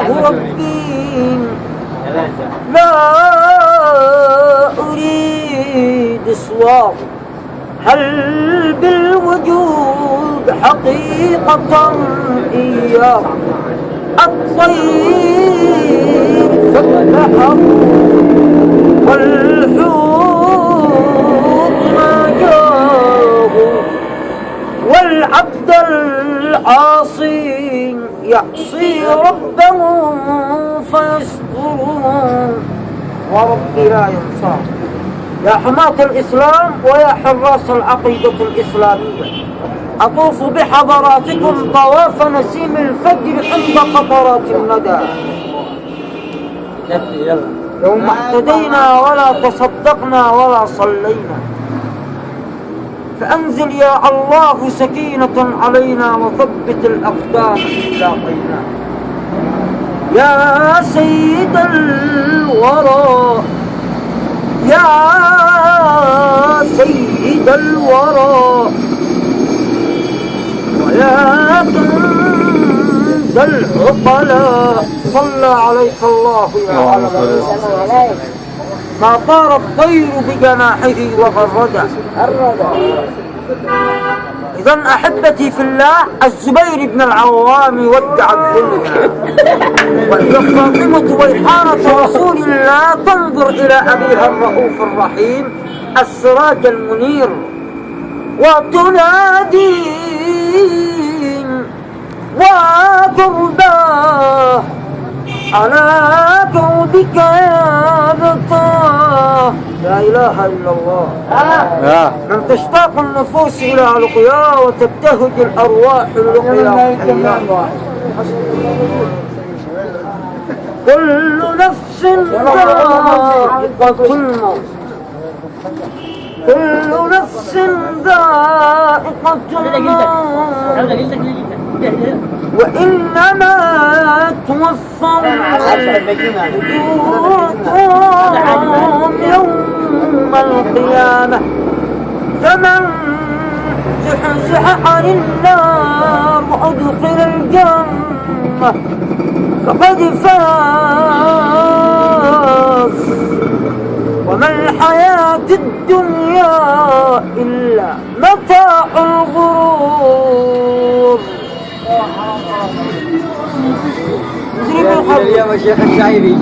ربي لا أريد صواب. هل بالوجود حقيقة إياه الطير فالبحر والحوت ما جاه، والعبد العاصي يعصي ربه فيستره وربي لا ينصاه. يا حماة الإسلام ويا حراس العقيدة الإسلامية، أطوف بحضراتكم طواف نسيم الفجر عند قطرات الندى. يوم اهتدينا ولا تصدقنا ولا صلينا، فأنزل يا الله سكينة علينا وثبت الأقدام إن لاقينا. يا سيد الورى يا سيد الورى ويا كنز العقلاء، صلى عليك الله يا علم. ما طار الطير بجناحه وغرد. إذن أحبتي في الله، الزبير بن العوام ودع الدنيا، وإذا فاطمة ويحانة رسول الله تنظر إلى أبيها الرؤوف الرحيم السراج المنير وتنادي وترباه على جودك يا بطاه. لا إله إلا الله. من تشتاق النفوس إلى لقياه وتبتهج الأرواح لقياه. كل نفس ذائقة الموت، كل نفس ذائقة الموت، وإنما توفون أجوركم يوم القيامة. فمن زحزح عن النار وأدخل الجنة فقد فاز، وما الحياة الدنيا إلا متاع الغرور. يا شيخ الشعيري